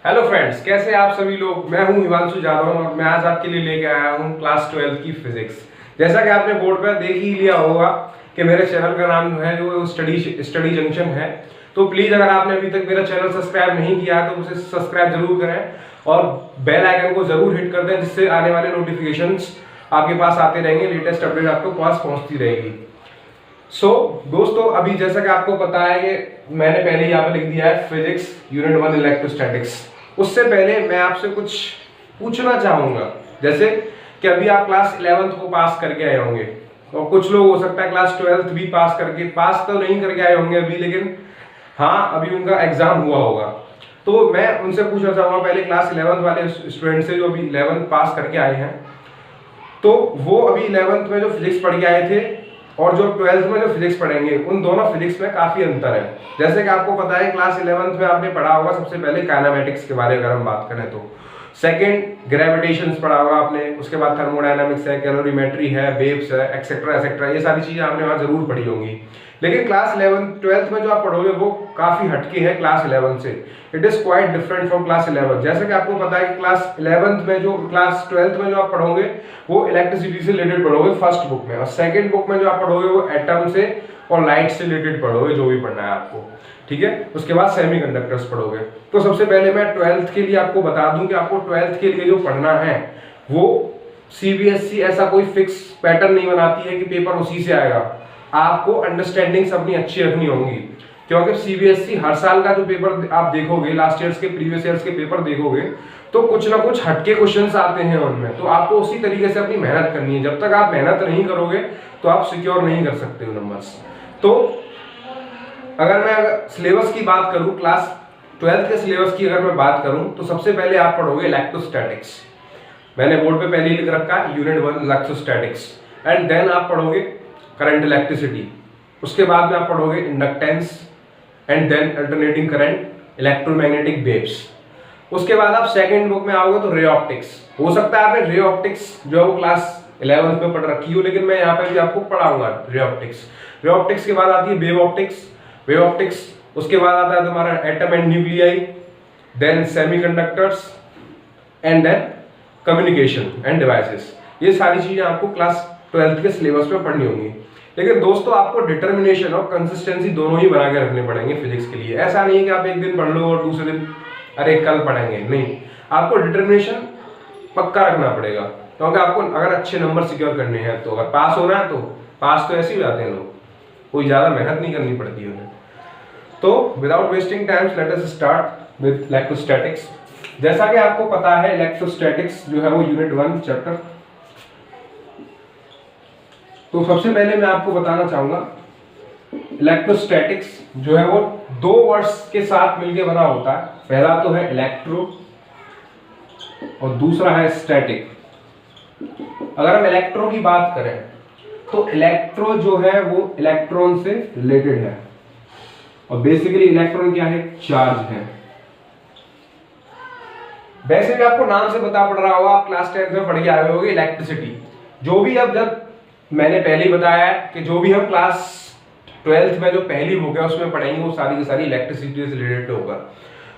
Hello friends, कैसे आप सभी लोग। मैं हूं हिमांशु जाधव और मैं आज आपके लिए लेके आया हूं क्लास 12 की फिजिक्स। जैसा कि आपने बोर्ड पर देख ही लिया होगा कि मेरे चैनल का नाम जो है वो स्टडी जंक्शन है। तो प्लीज अगर आपने अभी तक मेरा चैनल सब्सक्राइब नहीं किया है तो उसे सब्सक्राइब जरूर करें और बेल आइकन को जरूर हिट कर दें, जिससे आने वाले नोटिफिकेशंस आपके पास आते रहेंगे, लेटेस्ट अपडेट आपको पास पहुंचती रहेगी। दोस्तों, अभी जैसा कि आपको पता है कि मैंने पहले यहाँ पे लिख दिया है फिजिक्स यूनिट 1 इलेक्ट्रोस्टैटिक्स। उससे पहले मैं आपसे कुछ पूछना चाहूंगा, जैसे कि अभी आप क्लास 11th को पास करके आए होंगे और कुछ लोग हो सकता है क्लास 12th भी पास तो नहीं करके आए होंगे अभी, लेकिन हाँ अभी उनका एग्जाम हुआ होगा। तो मैं उनसे पूछना चाहूंगा पहले क्लास 11th वाले स्टूडेंट से जो अभी 11th पास करके आए हैं, तो वो अभी 11th में जो फिजिक्स पढ़ के आए थे और जो 12th में जो फिजिक्स पढ़ेंगे, उन दोनों फिजिक्स में काफी अंतर है। जैसे कि आपको पता है क्लास 11th में आपने पढ़ा होगा सबसे पहले काइनेमेटिक्स के बारे में अगर हम बात करें तो, सेकंड ग्रेविटेशन पढ़ा होगा आपने, उसके बाद थर्मोडायनामिक्स है, कैलोरीमेट्री है, वेव्स है, एक्सेट्रा एक्सेट्रा, ये सारी चीजें आपने वहां जरूर पढ़ी होंगी। लेकिन क्लास 12th में जो आप पढ़ोगे वो काफी हटके है क्लास 11 से। It is quite different from class 11। जैसे कि आपको पता है कि क्लास 11th में जो क्लास 12th में जो आप पढ़ोगे वो इलेक्ट्रिसिटी से रिलेटेड पढ़ोगे फर्स्ट बुक में, और सेकंड बुक में जो आप पढ़ोगे वो एटम से और लाइट से रिलेटेड पढ़ोगे, जो भी पढ़ना है आपको, ठीक है। उसके बाद सेमीकंडक्टर्स पढ़ोगे। तो सबसे पहले मैं 12th के लिए आपको बता दूं कि आपको 12th के लिए जो पढ़ना है वो सीबीएसई ऐसा कोई फिक्स पैटर्न नहीं बनाती है कि पेपर उसी से आएगा। आपको अंडरस्टैंडिंग अपनी अच्छी रखनी होगी, क्योंकि सीबीएसई हर साल का जो पेपर आप देखोगे, लास्ट ईयर्स के प्रीवियस ईयर्स के पेपर देखोगे तो कुछ ना कुछ हटके क्वेश्चंस आते हैं उनमें। तो आपको उसी तरीके से अपनी मेहनत करनी है। जब तक आप मेहनत नहीं करोगे तो आप सिक्योर नहीं कर सकते हो नंबर्स। तो अगर मैं सिलेबस की बात करूं, क्लास 12th के सिलेबस की अगर मैं बात करूं, तो सबसे पहले आप पढ़ोगे इलेक्ट्रोस्टैटिक्स। मैंने बोर्ड पे पहले ही लिख रखा है यूनिट 1 इलेक्ट्रोस्टैटिक्स। एंड देन आप पढ़ोगे करंट इलेक्ट्रिसिटी। उसके बाद में आप पढ़ोगे inductance and then alternating current, electromagnetic waves. उसके बाद आप सेकंड बुक में आओगे तो रे ऑप्टिक्स। हो सकता है आपने रे ऑप्टिक्स जो है वो क्लास 11th में पढ़ रखी हो, लेकिन मैं यहाँ पे भी आपको पढ़ाऊंगा रे ऑप्टिक्स। रे ऑप्टिक्स के बाद आती है वेव ऑप्टिक्स। वेव ऑप्टिक्स उसके बाद आता है तुम्हारा atom and nuclei, then semiconductors and then communication and devices. ये सारी चीजें आपको क्लास 12th के सिलेबस में पढ़नी होंगी। लेकिन दोस्तों, आपको डिटर्मिनेशन और कंसिस्टेंसी दोनों ही बना के रखने पड़ेंगे फिजिक्स के लिए। ऐसा नहीं है कि आप एक दिन पढ़ लो और दूसरे दिन अरे कल पढ़ेंगे, नहीं। आपको डिटर्मिनेशन पक्का रखना पड़ेगा, क्योंकि आपको अगर अच्छे नंबर सिक्योर करने हैं तो अगर पास होना है तो पास तो ऐसे ही हो जाते हैं लोग, कोई ज्यादा मेहनत नहीं करनी पड़ती है उन्हें। तो without wasting time let us start with electrostatics. जैसा कि आपको पता है इलेक्ट्रोस्टैटिक्स जो है वो यूनिट 1 चैप्टर। तो सबसे पहले मैं आपको बताना चाहूंगा इलेक्ट्रोस्टैटिक्स जो है वो दो वर्ड्स के साथ मिलके बना होता है। पहला तो है इलेक्ट्रो और दूसरा है स्टैटिक। अगर हम इलेक्ट्रो की बात करें तो इलेक्ट्रो जो है वो इलेक्ट्रॉन से रिलेटेड है, और बेसिकली इलेक्ट्रॉन क्या है, चार्ज है। वैसे भी आपको नाम से पता पड़ रहा होगा, आप क्लास 10th में पढ़ के आए होगे इलेक्ट्रिसिटी। जो भी अब जब मैंने पहले ही बताया है कि जो भी हम क्लास 12th में जो पहली बुक है उसमें पढ़ेंगे वो सारी की सारी इलेक्ट्रिसिटी से रिलेटेड होगा।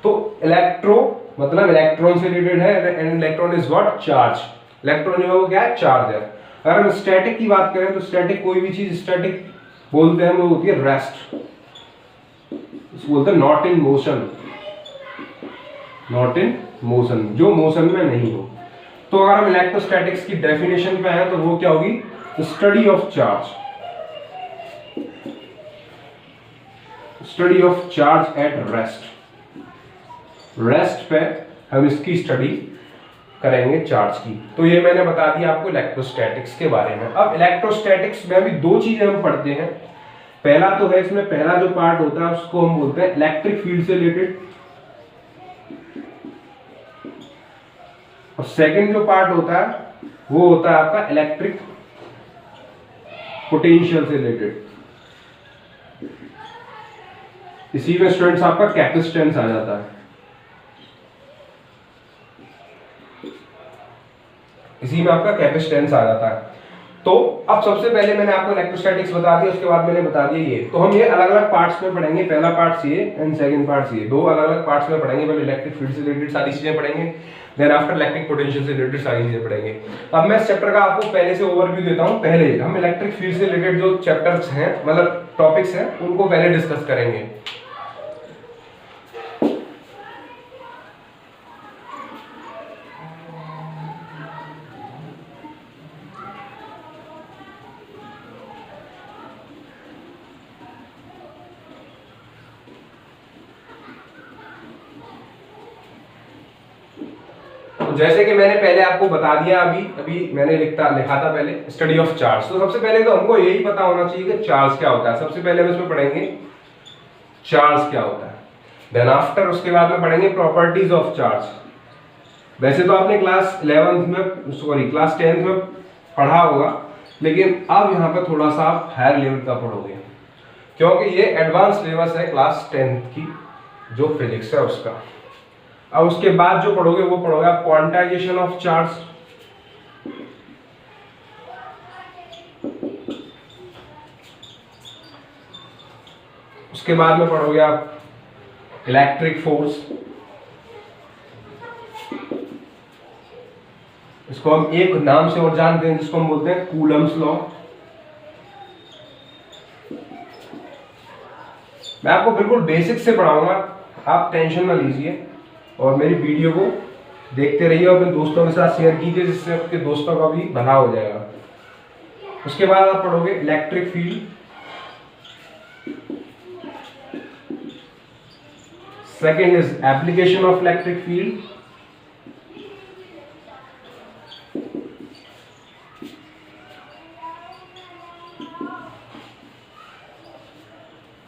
तो इलेक्ट्रो मतलब इलेक्ट्रॉन से रिलेटेड है, and electron is what, charge. Electron जो है वो क्या है, चार्ज है। अगर हम स्टैटिक की बात करें तो स्टैटिक कोई भी चीज स्टैटिक बोलते हैं वो होती है रेस्ट, बोलते हैं not in motion, not in motion, जो मोशन में नहीं हो। तो अगर हम इलेक्ट्रोस्टैटिक्स की डेफिनेशन पे हैं तो वो क्या होगी, study of charge, study of charge at rest. Rest पे हम इसकी स्टडी करेंगे चार्ज की। तो ये मैंने बता दिया आपको इलेक्ट्रोस्टैटिक्स के बारे में। अब इलेक्ट्रोस्टैटिक्स में भी दो चीजें हम पढ़ते हैं। पहला तो है, इसमें पहला जो पार्ट होता है उसको हम बोलते हैं इलेक्ट्रिक फील्ड से रिलेटेड, और सेकंड जो पार्ट होता है वो होता है आपका इलेक्ट्रिक पोटेंशियल से रिलेटेड। इसी में स्टूडेंट्स आपका कैपेसिटेंस आ जाता है, इसी में आपका कैपेसिटेंस आ जाता है। तो अब सबसे पहले मैंने आपको इलेक्ट्रोस्टैटिक्स बता दिया, उसके बाद मैंने बता दिया ये। तो हम ये अलग अलग पार्ट्स में पढ़ेंगे, पहला पार्ट ये एंड सेकंड पार्ट ये, दो अलग अलग पार्ट्स में पढ़ेंगे। पहले इलेक्ट्रिक फील्ड से रिलेटेड सारी चीजें पढ़ेंगे, देन आफ्टर इलेक्ट्रिक पोटेंशियल से रिलेटेड सारी चीजें पढ़ेंगे। अब मैं इस चैप्टर का आपको पहले से ओवरव्यू देता हूं। पहले हम इलेक्ट्रिक फील्ड से रिलेटेड जो चैप्टर्स हैं, मतलब टॉपिक्स हैं, उनको पहले डिस्कस करेंगे। जैसे कि मैंने पहले आपको बता दिया, अभी मैंने लिखा था पहले स्टडी ऑफ चार्ज। तो सबसे पहले तो हमको यही पता होना चाहिए कि चार्ज क्या होता है। सबसे पहले हम इसमें पढ़ेंगे चार्ज क्या होता है, देन आफ्टर उसके बाद में पढ़ेंगे प्रॉपर्टीज ऑफ चार्ज। वैसे तो आपने क्लास 10th में पढ़ा होगा, लेकिन अब यहाँ पर थोड़ा सा आप हायर लेवल का पढ़ोगे, क्योंकि ये एडवांस सिलेबस है क्लास 10th की जो फिजिक्स है उसका। अब उसके बाद जो पढ़ोगे वो पढ़ोगे आप क्वांटाइजेशन ऑफ चार्ज, उसके बाद में पढ़ोगे आप इलेक्ट्रिक फोर्स, इसको हम एक नाम से और जानते हैं जिसको हम बोलते हैं कूलम्स लॉ। मैं आपको बिल्कुल बेसिक से पढ़ाऊंगा, आप टेंशन ना लीजिए और मेरी वीडियो को देखते रहिए और अपने दोस्तों के साथ शेयर कीजिए, जिससे आपके दोस्तों का भी भला हो जाएगा। उसके बाद आप पढ़ोगे electric field, second is application of electric field,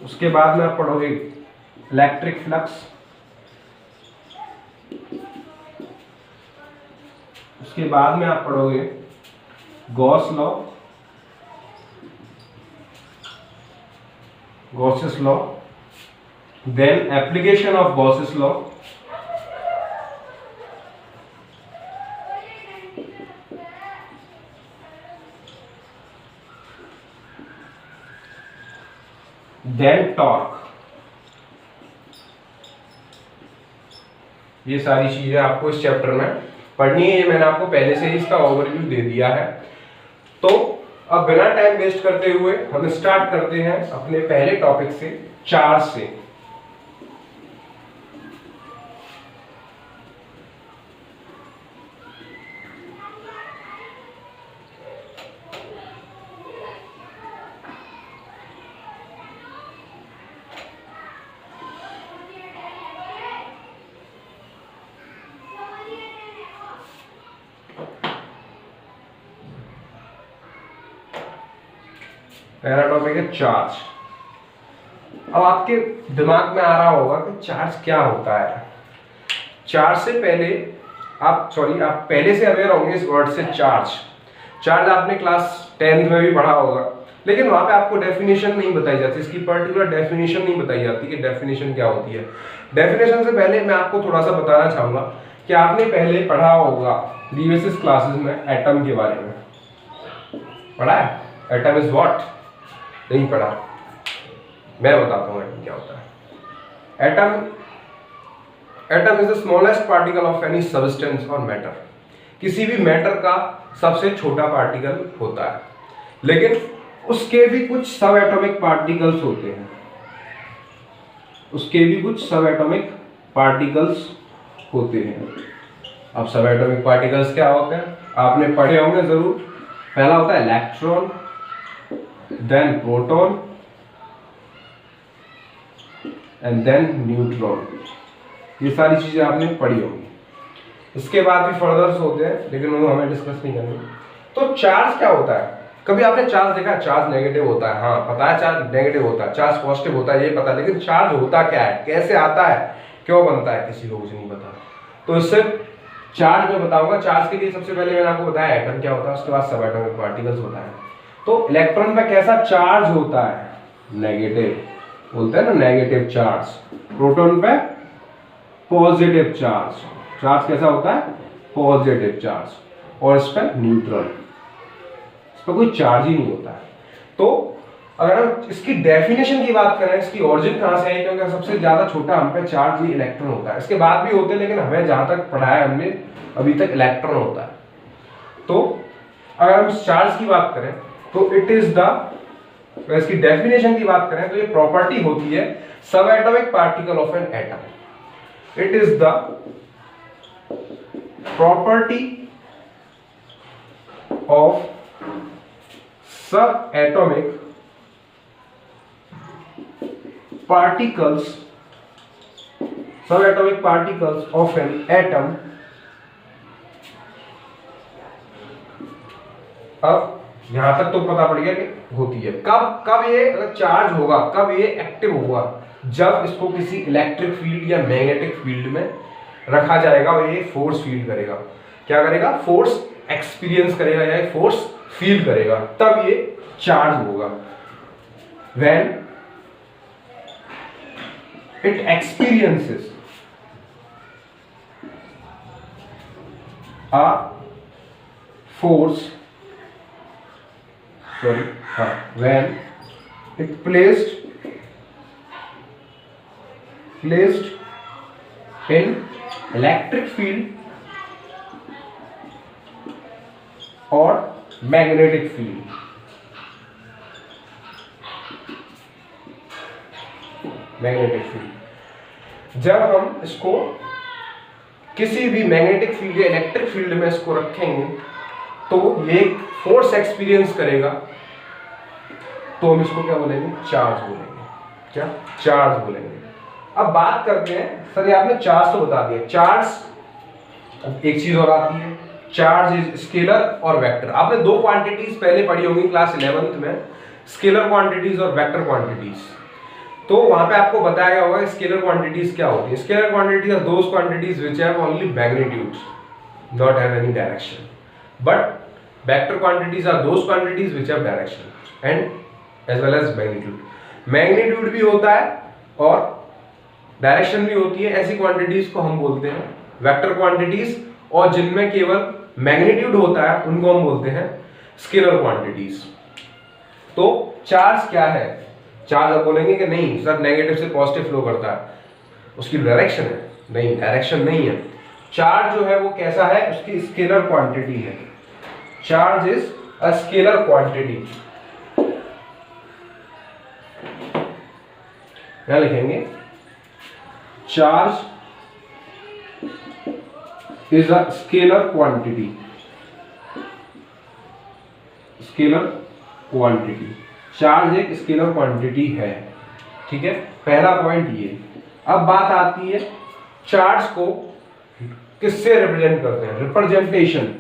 उसके बाद में आप पढ़ोगे इलेक्ट्रिक फ्लक्स, उसके बाद में आप पढ़ोगे Gauss law, Gauss's law, then application of Gauss's law, then torque. ये सारी चीजें आपको इस चैप्टर में पढ़नी है, ये मैंने आपको पहले से ही इसका ओवरव्यू दे दिया है। तो अब बिना टाइम वेस्ट करते हुए हम स्टार्ट करते हैं अपने पहले टॉपिक से, चार्ज से। पहला टॉपिक है चार्ज। अब आपके दिमाग में आ रहा होगा कि चार्ज क्या होता है। चार्ज से पहले आप पहले से अवेयर होंगे इस वर्ड से, चार्ज। चार्ज आपने क्लास 10th में भी पढ़ा होगा, लेकिन वहां पे आपको डेफिनेशन नहीं बताई जाती, इसकी पर्टिकुलर डेफिनेशन नहीं बताई जाती कि डेफिनेशन क्या होती है। डेफिनेशन से पहले मैं आपको थोड़ा सा बताना चाहूंगा कि आपने पहले पढ़ा होगा प्रीवियस क्लासेस में एटम के बारे में। पढ़ा है? Atom is what? नहीं पढ़ा? मैं बताता हूँ एटम क्या होता है। Atom is the smallest particle of any substance और मैटर। किसी भी मैटर का सबसे छोटा पार्टिकल होता है, लेकिन उसके भी कुछ सब एटॉमिक पार्टिकल्स होते हैं। उसके भी कुछ सब एटॉमिक पार्टिकल्स होते हैं। अब सब एटॉमिक पार्टिकल्स क्या होते हैं आपने पढ़े होंगे जरूर। पहला होता है electron, then proton and then neutron. ये सारी चीजें आपने पढ़ी होंगी। इसके बाद भी फर्दर्स होते हैं, लेकिन वो हमें डिस्कस नहीं करनी। तो चार्ज क्या होता है? कभी आपने चार्ज देखा? चार्ज नेगेटिव होता है, हाँ पता है चार्ज नेगेटिव होता है, चार्ज पॉजिटिव होता है, ये पता है, लेकिन चार्ज होता क्या है, कैसे आता है, क्यों बनता है, किसी को कुछ नहीं पता। तो इससे चार्ज में बताऊंगा। चार्ज के लिए सबसे पहले मैंने आपको बताया एटम क्या होता है, उसके बाद सब एटॉमिक पार्टिकल्स होता है। तो इलेक्ट्रॉन पे कैसा चार्ज होता है? नेगेटिव, बोलते हैं ना नेगेटिव चार्ज। प्रोटॉन पे पॉजिटिव चार्ज। चार्ज कैसा होता है? Positive charge. और इस पे न्यूट्रल, इस पर कोई चार्ज ही नहीं होता है। तो अगर हम इसकी डेफिनेशन की बात करें, इसकी ऑरिजिन कहाँ से है, क्योंकि सबसे ज्यादा छोटा हम पे चार्ज ही इलेक्ट्रॉन होता है। इसके बाद भी होते हैं, लेकिन हमें जहां तक पढ़ा है हमने अभी तक इलेक्ट्रॉन होता है। तो अगर हम चार्ज की बात करें तो इट इज द, इसकी डेफिनेशन की बात करें तो ये प्रॉपर्टी होती है सब atomic particle of an atom. It is the property of सब atomic particles, subatomic particles of an atom। अब यहां तक तो पता पड़ गया कि होती है। कब ये अगर चार्ज होगा, कब ये एक्टिव होगा, जब इसको किसी इलेक्ट्रिक फील्ड या मैग्नेटिक फील्ड में रखा जाएगा और ये फोर्स फील करेगा। क्या करेगा? फोर्स एक्सपीरियंस करेगा या फोर्स फील करेगा, तब ये चार्ज होगा। When it experiences a force, when it placed in electric field or magnetic field। Magnetic field, जब हम इसको किसी भी मैग्नेटिक फील्ड या इलेक्ट्रिक फील्ड में इसको रखेंगे तो ये फोर्स एक्सपीरियंस करेगा, तो हम इसको क्या बोलेंगे? चार्ज बोलेंगे। क्या? चार्ज बोलेंगे। अब बात करते हैं, सर ये आपने चार्ज तो बता दिया, चार्ज एक चीज और आती है, चार्ज इज स्केलर और वेक्टर। आपने दो क्वांटिटीज पहले पढ़ी होंगी क्लास 11th में, स्केलर क्वांटिटीज और वेक्टर क्वांटिटीज। तो वहां पे आपको बताया गया होगा स्केलर क्वांटिटीज क्या होती है। Scalar quantities are those quantities which have only magnitudes, not have any direction, but vector quantities are those quantities which have direction and as well as magnitude. Magnitude भी होता है और डायरेक्शन भी होती है, ऐसी क्वांटिटीज को हम बोलते हैं वेक्टर क्वांटिटीज, और जिनमें केवल मैग्नीट्यूड होता है उनको हम बोलते हैं स्केलर क्वांटिटीज। तो चार्ज क्या है? चार्ज आप बोलेंगे कि नहीं सर नेगेटिव से पॉजिटिव फ्लो करता है, उसकी डायरेक्शन है। नहीं, डायरेक्शन नहीं है। चार्ज जो है वो कैसा है? उसकी स्केलर क्वांटिटी है। Charge is a scalar quantity. क्या लिखेंगे? Charge is a scalar quantity. Scalar quantity, charge एक स्केलर क्वांटिटी है। ठीक है, पहला पॉइंट ये। अब बात आती है चार्ज को किससे रिप्रेजेंट करते हैं? रिप्रेजेंटेशन।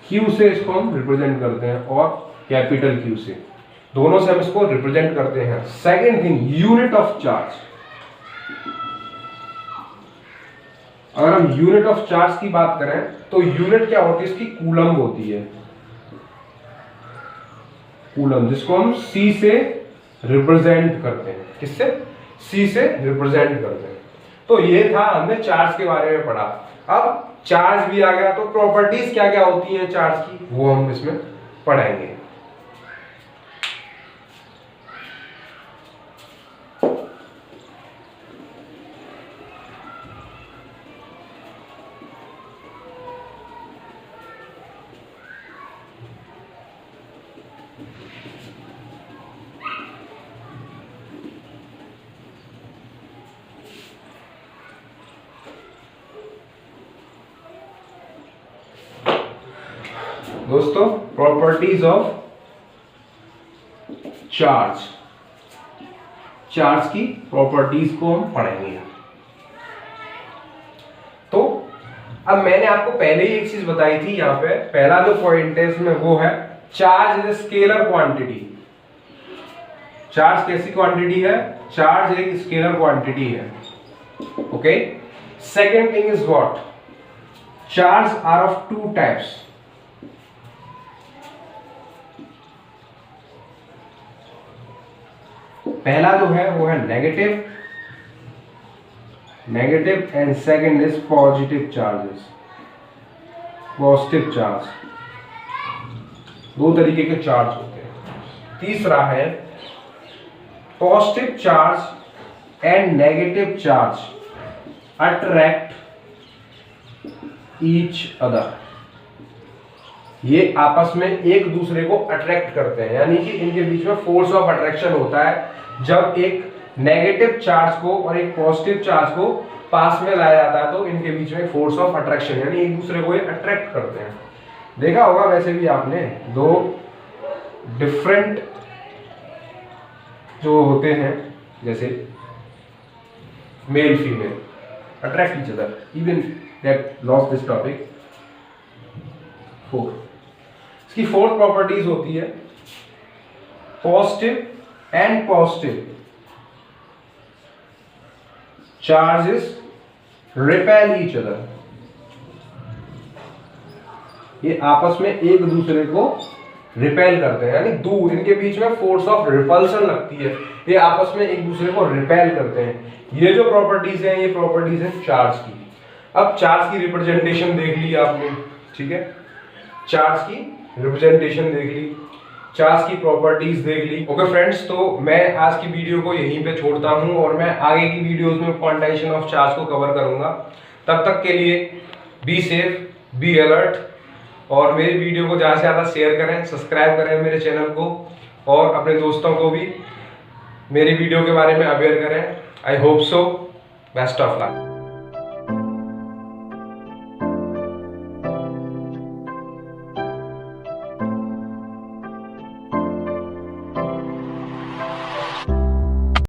क्यू से इसको हम रिप्रेजेंट करते हैं और कैपिटल क्यू से, दोनों से हम इसको रिप्रेजेंट करते हैं। Second thing, unit of charge. अगर हम यूनिट ऑफ चार्ज की बात करें तो यूनिट क्या होती है इसकी? कूलम होती है। कूलम, जिसको हम सी से रिप्रेजेंट करते हैं। किससे? सी से रिप्रेजेंट करते हैं। तो ये था, हमने चार्ज के बारे में पढ़ा। अब चार्ज भी आ गया तो प्रॉपर्टीज क्या क्या होती हैं चार्ज की, वो हम इसमें पढ़ेंगे। दोस्तों, प्रॉपर्टीज ऑफ चार्ज, चार्ज की प्रॉपर्टीज को हम पढ़ेंगे। तो अब मैंने आपको पहले ही एक चीज बताई थी, यहां पे पहला जो पॉइंट है इसमें वो है charge is scalar quantity. Charge कैसी क्वांटिटी है? चार्ज एक स्केलर क्वांटिटी है। Okay, second thing is what? Charge are of two types. पहला जो है वो है negative negative and second is positive charges, positive charge. दो तरीके के चार्ज होते हैं। तीसरा है positive charge and negative charge attract each other. ये आपस में एक दूसरे को अट्रैक्ट करते हैं, यानी कि इनके बीच में फोर्स ऑफ अट्रैक्शन होता है। जब एक नेगेटिव चार्ज को और एक पॉजिटिव चार्ज को पास में लाया जाता है तो इनके बीच में फोर्स ऑफ अट्रैक्शन, यानी एक दूसरे को ये अट्रैक्ट करते हैं। देखा होगा वैसे भी आपने, दो डिफरेंट जो होते हैं जैसे male female attract each other, even that lost this topic. इसकी फोर्थ प्रॉपर्टीज होती है positive and positive charges repel each other. ये आपस में एक दूसरे को रिपेल करते हैं, यानी दूर, इनके बीच में फोर्स ऑफ रिपल्सन लगती है, ये आपस में एक दूसरे को रिपेल करते हैं। ये जो प्रॉपर्टीज हैं ये प्रॉपर्टीज हैं चार्ज की। अब चार्ज की रिप्रेजेंटेशन देख ली आपने, ठीक है, चार्ज की रिप्रेजेंटेशन देख ली, चार्ज की प्रॉपर्टीज देख ली। ओके फ्रेंड्स, तो मैं आज की वीडियो को यहीं पे छोड़ता हूं और मैं आगे की वीडियोस में क्वांटाइजेशन ऑफ चार्ज को कवर करूंगा। तब तक के लिए बी सेफ, बी अलर्ट, और मेरी वीडियो को ज़्यादा से ज़्यादा शेयर करें, सब्सक्राइब करें मेरे चैनल को, और अपने दोस्तों को भी मेरी वीडियो के बारे में अवेयर करें। I hope so. Best of luck.